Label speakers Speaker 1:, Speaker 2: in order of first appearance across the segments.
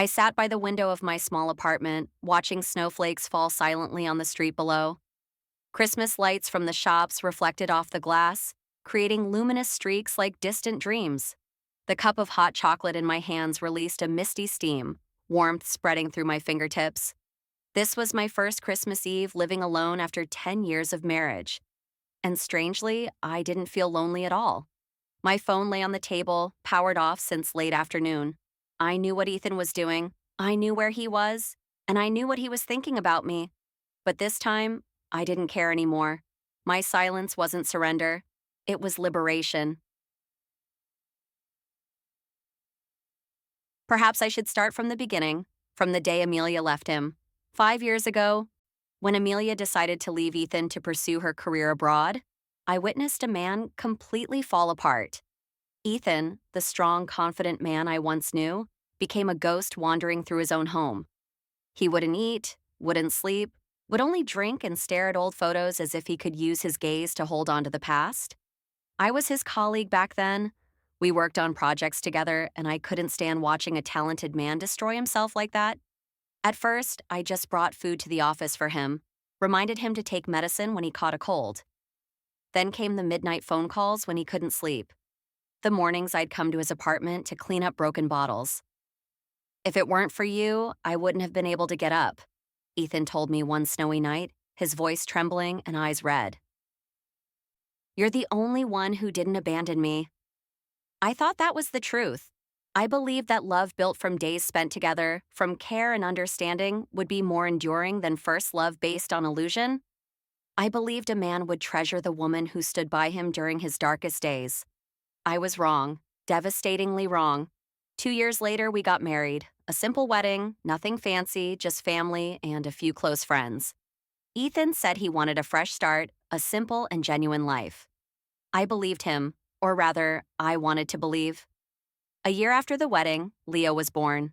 Speaker 1: I sat by the window of my small apartment, watching snowflakes fall silently on the street below. Christmas lights from the shops reflected off the glass, creating luminous streaks like distant dreams. The cup of hot chocolate in my hands released a misty steam, warmth spreading through my fingertips. This was my first Christmas Eve living alone after 10 years of marriage. And strangely, I didn't feel lonely at all. My phone lay on the table, powered off since late afternoon. I knew what Ethan was doing, I knew where he was, and I knew what he was thinking about me. But this time, I didn't care anymore. My silence wasn't surrender, it was liberation. Perhaps I should start from the beginning, from the day Amelia left him. 5 years ago, when Amelia decided to leave Ethan to pursue her career abroad, I witnessed a man completely fall apart. Ethan, the strong, confident man I once knew, became a ghost wandering through his own home. He wouldn't eat, wouldn't sleep, would only drink and stare at old photos as if he could use his gaze to hold on to the past. I was his colleague back then. We worked on projects together, and I couldn't stand watching a talented man destroy himself like that. At first, I just brought food to the office for him, reminded him to take medicine when he caught a cold. Then came the midnight phone calls when he couldn't sleep. The mornings I'd come to his apartment to clean up broken bottles. If it weren't for you, I wouldn't have been able to get up, Ethan told me one snowy night, his voice trembling and eyes red. You're the only one who didn't abandon me. I thought that was the truth. I believed that love built from days spent together, from care and understanding, would be more enduring than first love based on illusion. I believed a man would treasure the woman who stood by him during his darkest days. I was wrong, devastatingly wrong. 2 years later, we got married. A simple wedding, nothing fancy, just family and a few close friends. Ethan said he wanted a fresh start, a simple and genuine life. I believed him, or rather, I wanted to believe. A year after the wedding, Leo was born.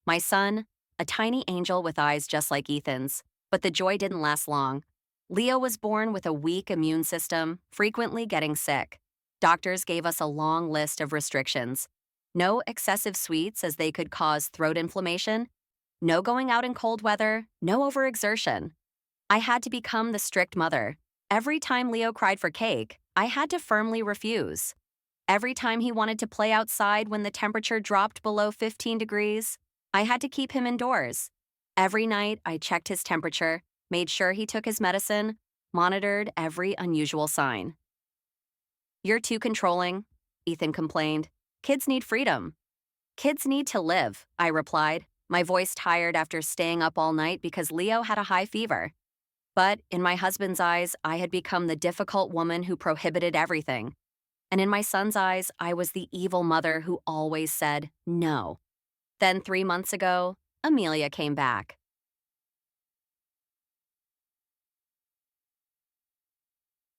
Speaker 1: My son, a tiny angel with eyes just like Ethan's, but the joy didn't last long. Leo was born with a weak immune system, frequently getting sick. Doctors gave us a long list of restrictions. No excessive sweets as they could cause throat inflammation. No going out in cold weather, no overexertion. I had to become the strict mother. Every time Leo cried for cake, I had to firmly refuse. Every time he wanted to play outside when the temperature dropped below 15 degrees, I had to keep him indoors. Every night, I checked his temperature, made sure he took his medicine, monitored every unusual sign. You're too controlling, Ethan complained. Kids need freedom. Kids need to live, I replied, my voice tired after staying up all night because Leo had a high fever. But in my husband's eyes, I had become the difficult woman who prohibited everything. And in my son's eyes, I was the evil mother who always said no. Then 3 months ago, Amelia came back.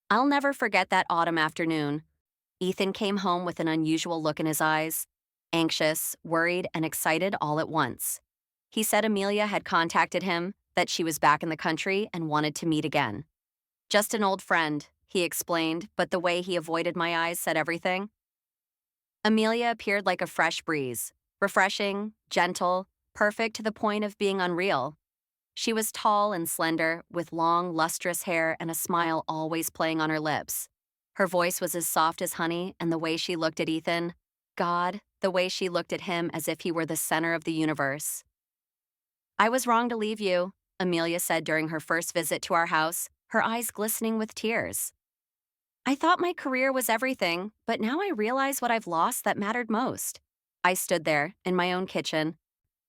Speaker 1: I'll never forget that autumn afternoon. Ethan came home with an unusual look in his eyes, anxious, worried, and excited all at once. He said Amelia had contacted him, that she was back in the country and wanted to meet again. Just an old friend, he explained, but the way he avoided my eyes said everything. Amelia appeared like a fresh breeze, refreshing, gentle, perfect to the point of being unreal. She was tall and slender, with long, lustrous hair and a smile always playing on her lips. Her voice was as soft as honey, and the way she looked at Ethan, God, the way she looked at him as if he were the center of the universe. I was wrong to leave you, Amelia said during her first visit to our house, her eyes glistening with tears. I thought my career was everything, but now I realize what I've lost that mattered most. I stood there, in my own kitchen,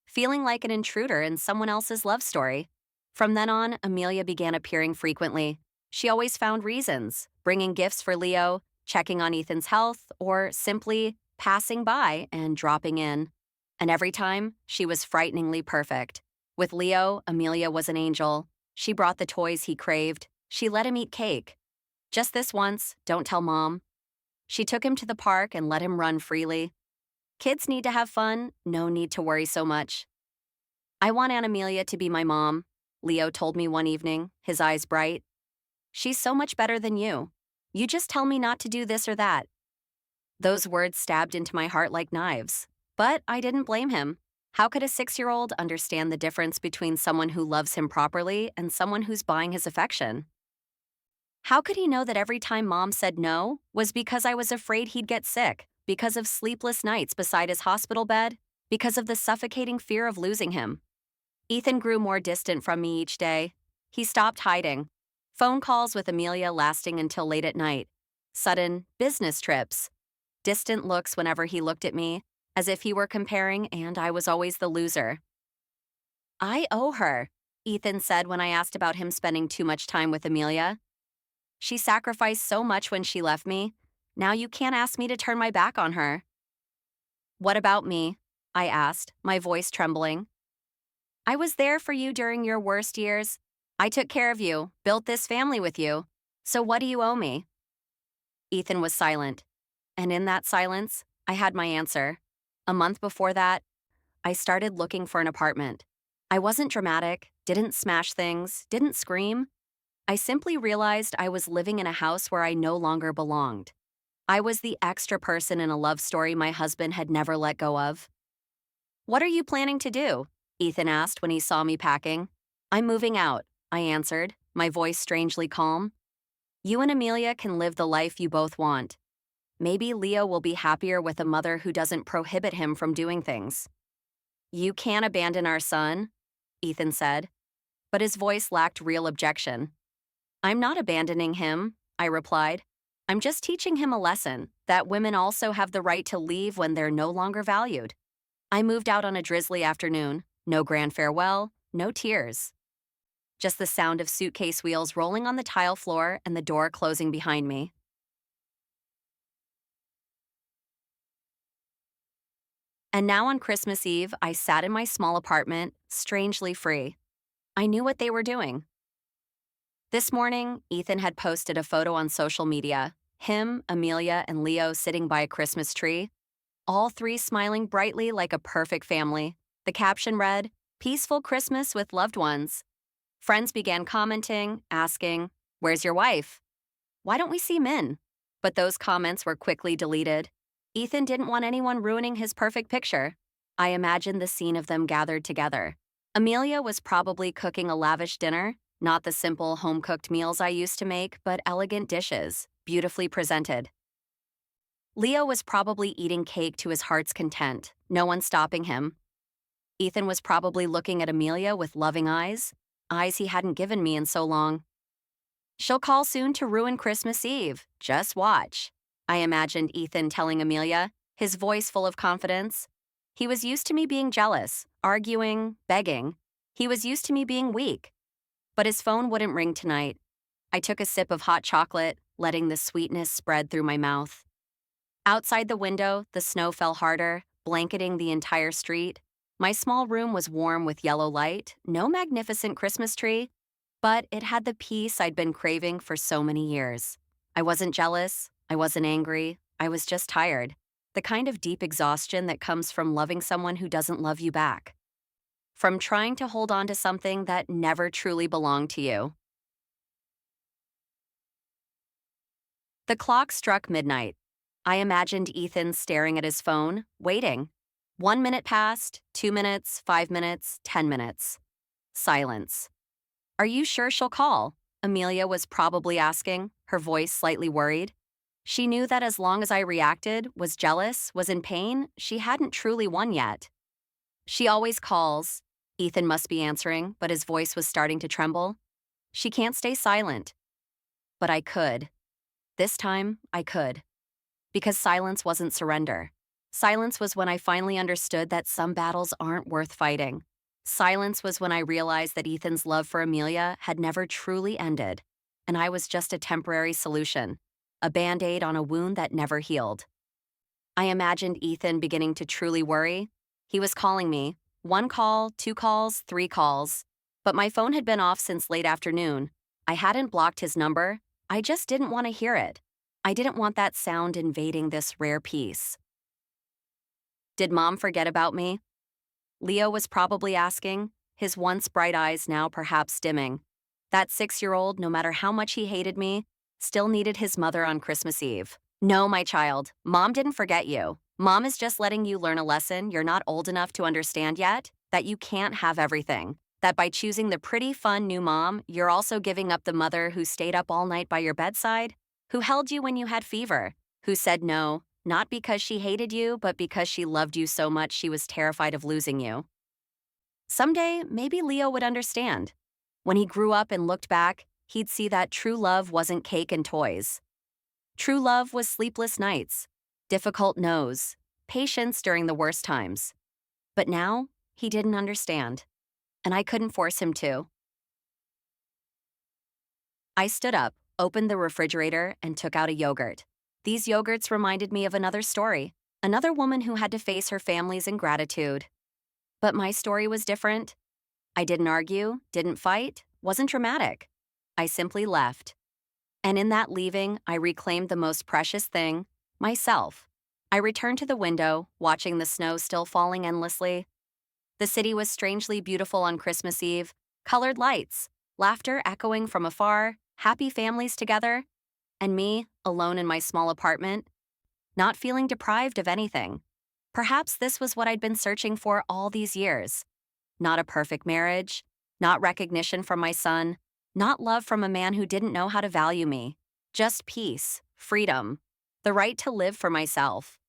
Speaker 1: feeling like an intruder in someone else's love story. From then on, Amelia began appearing frequently. She always found reasons, bringing gifts for Leo, checking on Ethan's health, or simply passing by and dropping in. And every time, she was frighteningly perfect. With Leo, Amelia was an angel. She brought the toys he craved. She let him eat cake. Just this once, don't tell Mom. She took him to the park and let him run freely. Kids need to have fun, no need to worry so much. I want Aunt Amelia to be my mom, Leo told me one evening, his eyes bright. She's so much better than you. You just tell me not to do this or that. Those words stabbed into my heart like knives, but I didn't blame him. How could a 6-year-old understand the difference between someone who loves him properly and someone who's buying his affection? How could he know that every time mom said no was because I was afraid he'd get sick, because of sleepless nights beside his hospital bed, because of the suffocating fear of losing him? Ethan grew more distant from me each day. He stopped hiding. Phone calls with Amelia lasting until late at night. Sudden business trips. Distant looks whenever he looked at me, as if he were comparing and I was always the loser. I owe her, Ethan said when I asked about him spending too much time with Amelia. She sacrificed so much when she left me. Now you can't ask me to turn my back on her. What about me? I asked, my voice trembling. I was there for you during your worst years. I took care of you, built this family with you. So what do you owe me? Ethan was silent. And in that silence, I had my answer. A month before that, I started looking for an apartment. I wasn't dramatic, didn't smash things, didn't scream. I simply realized I was living in a house where I no longer belonged. I was the extra person in a love story my husband had never let go of. What are you planning to do? Ethan asked when he saw me packing. I'm moving out, I answered, my voice strangely calm. You and Amelia can live the life you both want. Maybe Leo will be happier with a mother who doesn't prohibit him from doing things. You can't abandon our son, Ethan said, but his voice lacked real objection. I'm not abandoning him, I replied. I'm just teaching him a lesson that women also have the right to leave when they're no longer valued. I moved out on a drizzly afternoon. No grand farewell, no tears. Just the sound of suitcase wheels rolling on the tile floor and the door closing behind me. And now on Christmas Eve, I sat in my small apartment, strangely free. I knew what they were doing. This morning, Ethan had posted a photo on social media. Him, Amelia, and Leo sitting by a Christmas tree. All three smiling brightly like a perfect family. The caption read, "Peaceful Christmas with loved ones." Friends began commenting, asking, "Where's your wife? Why don't we see Min?" But those comments were quickly deleted. Ethan didn't want anyone ruining his perfect picture. I imagined the scene of them gathered together. Amelia was probably cooking a lavish dinner, not the simple home-cooked meals I used to make, but elegant dishes, beautifully presented. Leo was probably eating cake to his heart's content, no one stopping him. Ethan was probably looking at Amelia with loving eyes he hadn't given me in so long. She'll call soon to ruin Christmas Eve. Just watch, I imagined Ethan telling Amelia, his voice full of confidence. He was used to me being jealous, arguing, begging. He was used to me being weak. But his phone wouldn't ring tonight. I took a sip of hot chocolate, letting the sweetness spread through my mouth. Outside the window, the snow fell harder, blanketing the entire street. My small room was warm with yellow light, no magnificent Christmas tree, but it had the peace I'd been craving for so many years. I wasn't jealous, I wasn't angry, I was just tired. The kind of deep exhaustion that comes from loving someone who doesn't love you back. From trying to hold on to something that never truly belonged to you. The clock struck midnight. I imagined Ethan staring at his phone, waiting. 1 minute passed, 2 minutes, 5 minutes, 10 minutes. Silence. Are you sure she'll call? Amelia was probably asking, her voice slightly worried. She knew that as long as I reacted, was jealous, was in pain, she hadn't truly won yet. She always calls. Ethan must be answering, but his voice was starting to tremble. She can't stay silent. But I could. This time, I could. Because silence wasn't surrender. Silence was when I finally understood that some battles aren't worth fighting. Silence was when I realized that Ethan's love for Amelia had never truly ended, and I was just a temporary solution, a Band-Aid on a wound that never healed. I imagined Ethan beginning to truly worry. He was calling me, 1 call, 2 calls, 3 calls, but my phone had been off since late afternoon. I hadn't blocked his number, I just didn't want to hear it. I didn't want that sound invading this rare peace. Did Mom forget about me? Leo was probably asking, his once bright eyes now perhaps dimming. That 6-year-old, no matter how much he hated me, still needed his mother on Christmas Eve. No, my child, Mom didn't forget you. Mom is just letting you learn a lesson you're not old enough to understand yet, that you can't have everything. That by choosing the pretty, fun new mom, you're also giving up the mother who stayed up all night by your bedside, who held you when you had fever, who said no, not because she hated you, but because she loved you so much she was terrified of losing you. Someday, maybe Leo would understand. When he grew up and looked back, he'd see that true love wasn't cake and toys. True love was sleepless nights, difficult no's, patience during the worst times. But now, he didn't understand, and I couldn't force him to. I stood up, opened the refrigerator, and took out a yogurt. These yogurts reminded me of another story, another woman who had to face her family's ingratitude. But my story was different. I didn't argue, didn't fight, wasn't dramatic. I simply left. And in that leaving, I reclaimed the most precious thing, myself. I returned to the window, watching the snow still falling endlessly. The city was strangely beautiful on Christmas Eve, colored lights, laughter echoing from afar, happy families together, and me, alone in my small apartment, not feeling deprived of anything. Perhaps this was what I'd been searching for all these years. Not a perfect marriage, not recognition from my son, not love from a man who didn't know how to value me. Just peace, freedom, the right to live for myself.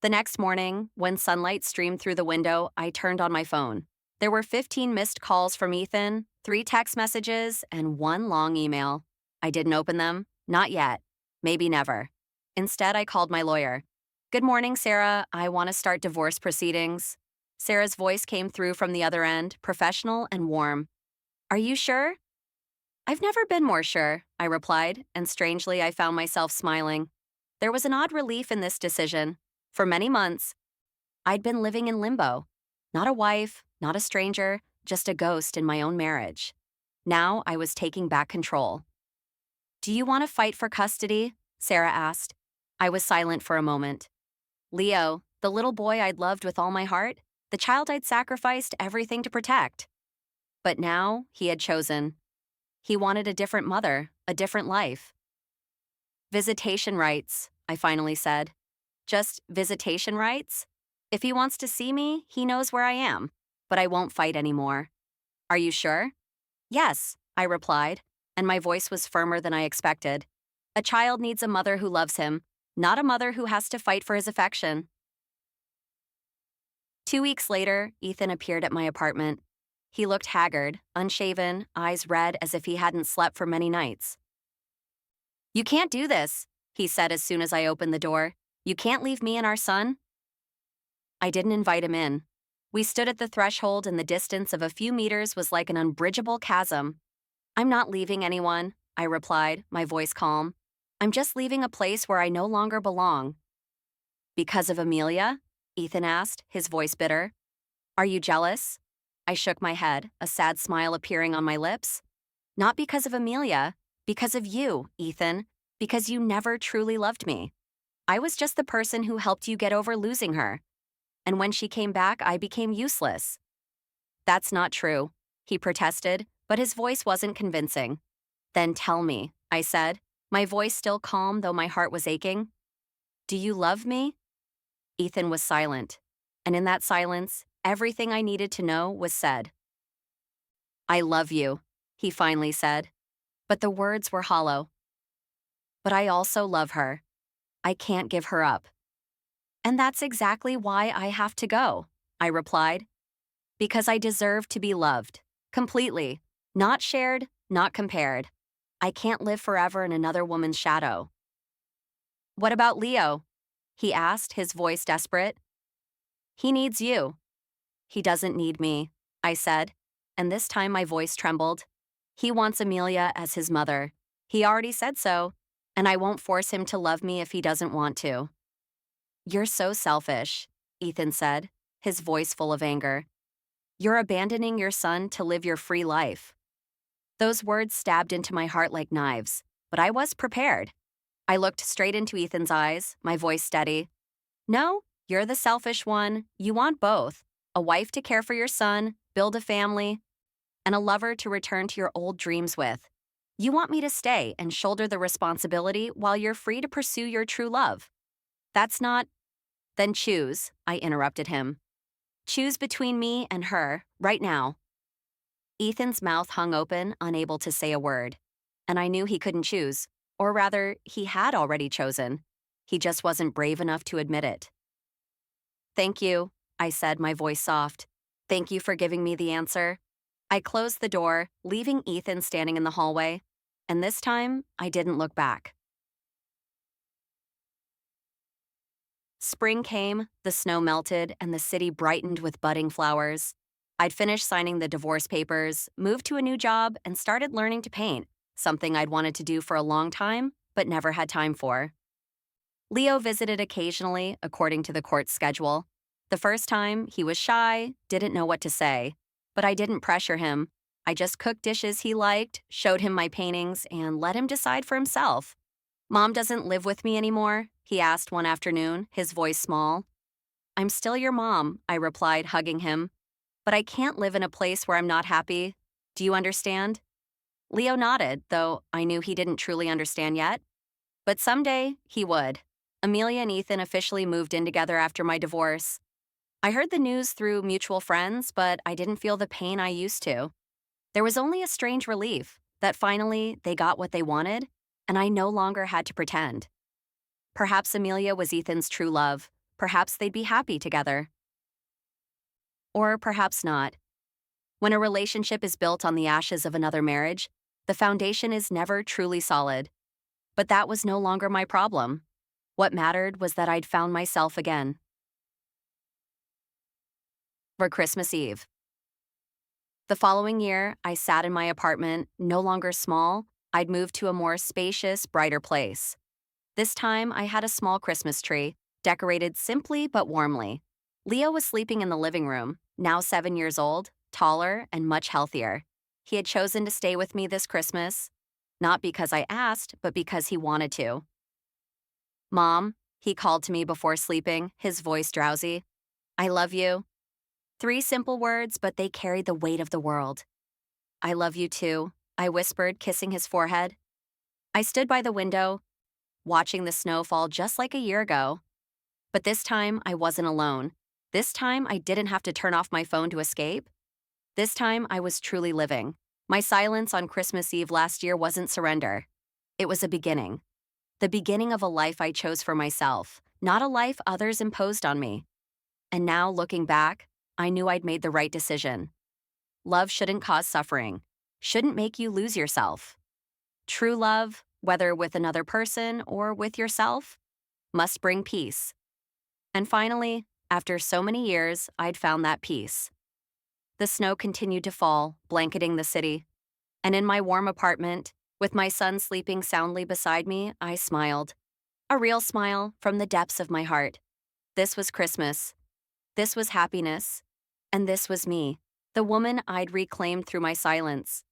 Speaker 1: The next morning, when sunlight streamed through the window, I turned on my phone. There were 15 missed calls from Ethan, 3 text messages, and 1 long email. I didn't open them, not yet, maybe never. Instead, I called my lawyer. "Good morning, Sarah. I want to start divorce proceedings." Sarah's voice came through from the other end, professional and warm. "Are you sure?" "I've never been more sure," I replied, and strangely, I found myself smiling. There was an odd relief in this decision. For many months, I'd been living in limbo. Not a wife, not a stranger, just a ghost in my own marriage. Now I was taking back control. "Do you want to fight for custody?" Sarah asked. I was silent for a moment. Leo, the little boy I'd loved with all my heart, the child I'd sacrificed everything to protect. But now he had chosen. He wanted a different mother, a different life. "Visitation rights," I finally said. "Just visitation rights? If he wants to see me, he knows where I am, but I won't fight anymore." "Are you sure?" "Yes," I replied, and my voice was firmer than I expected. "A child needs a mother who loves him, not a mother who has to fight for his affection." 2 weeks later, Ethan appeared at my apartment. He looked haggard, unshaven, eyes red as if he hadn't slept for many nights. "You can't do this," he said as soon as I opened the door. "You can't leave me and our son." I didn't invite him in. We stood at the threshold, and the distance of a few meters was like an unbridgeable chasm. "I'm not leaving anyone," I replied, my voice calm. "I'm just leaving a place where I no longer belong." "Because of Amelia?" Ethan asked, his voice bitter. "Are you jealous?" I shook my head, a sad smile appearing on my lips. "Not because of Amelia, because of you, Ethan, because you never truly loved me. I was just the person who helped you get over losing her. And when she came back, I became useless." "That's not true," he protested, but his voice wasn't convincing. "Then tell me," I said, my voice still calm though my heart was aching. "Do you love me?" Ethan was silent, and in that silence, everything I needed to know was said. "I love you," he finally said, but the words were hollow. "But I also love her. I can't give her up." "And that's exactly why I have to go," I replied. "Because I deserve to be loved. Completely. Not shared, not compared. I can't live forever in another woman's shadow." "What about Leo?" he asked, his voice desperate. "He needs you." "He doesn't need me," I said, and this time my voice trembled. "He wants Amelia as his mother. He already said so, and I won't force him to love me if he doesn't want to." "You're so selfish," Ethan said, his voice full of anger. "You're abandoning your son to live your free life." Those words stabbed into my heart like knives, but I was prepared. I looked straight into Ethan's eyes, my voice steady. "No, you're the selfish one. You want both. A wife to care for your son, build a family, and a lover to return to your old dreams with. You want me to stay and shoulder the responsibility while you're free to pursue your true love. That's not. Then choose, I interrupted him. Choose between me and her, right now. Ethan's mouth hung open, unable to say a word. And I knew he couldn't choose. Or rather, he had already chosen. He just wasn't brave enough to admit it. Thank you, I said, my voice soft. Thank you for giving me the answer. I closed the door, leaving Ethan standing in the hallway. And this time, I didn't look back. Spring came, the snow melted, and the city brightened with budding flowers. I'd finished signing the divorce papers, moved to a new job, and started learning to paint, something I'd wanted to do for a long time, but never had time for. Leo visited occasionally, according to the court's schedule. The first time, he was shy, didn't know what to say. But I didn't pressure him. I just cooked dishes he liked, showed him my paintings, and let him decide for himself. Mom doesn't live with me anymore, he asked one afternoon, his voice small. I'm still your mom, I replied, hugging him. But I can't live in a place where I'm not happy. Do you understand? Leo nodded, though I knew he didn't truly understand yet. But someday, he would. Amelia and Ethan officially moved in together after my divorce. I heard the news through mutual friends, but I didn't feel the pain I used to. There was only a strange relief that finally they got what they wanted, and I no longer had to pretend. Perhaps Amelia was Ethan's true love. Perhaps they'd be happy together. Or perhaps not. When a relationship is built on the ashes of another marriage, the foundation is never truly solid. But that was no longer my problem. What mattered was that I'd found myself again. For Christmas Eve. The following year, I sat in my apartment, no longer small. I'd moved to a more spacious, brighter place. This time, I had a small Christmas tree, decorated simply but warmly. Leo was sleeping in the living room, now 7 years old, taller and much healthier. He had chosen to stay with me this Christmas, not because I asked, but because he wanted to. Mom, he called to me before sleeping, his voice drowsy. I love you. 3 simple words, but they carried the weight of the world. I love you too, I whispered, kissing his forehead. I stood by the window, watching the snow fall just like a year ago. But this time, I wasn't alone. This time, I didn't have to turn off my phone to escape. This time, I was truly living. My silence on Christmas Eve last year wasn't surrender. It was a beginning. The beginning of a life I chose for myself, not a life others imposed on me. And now, looking back, I knew I'd made the right decision. Love shouldn't cause suffering, shouldn't make you lose yourself. True love, whether with another person or with yourself, must bring peace. And finally, after so many years, I'd found that peace. The snow continued to fall, blanketing the city. And in my warm apartment, with my son sleeping soundly beside me, I smiled. A real smile from the depths of my heart. This was Christmas. This was happiness. And this was me, the woman I'd reclaimed through my silence.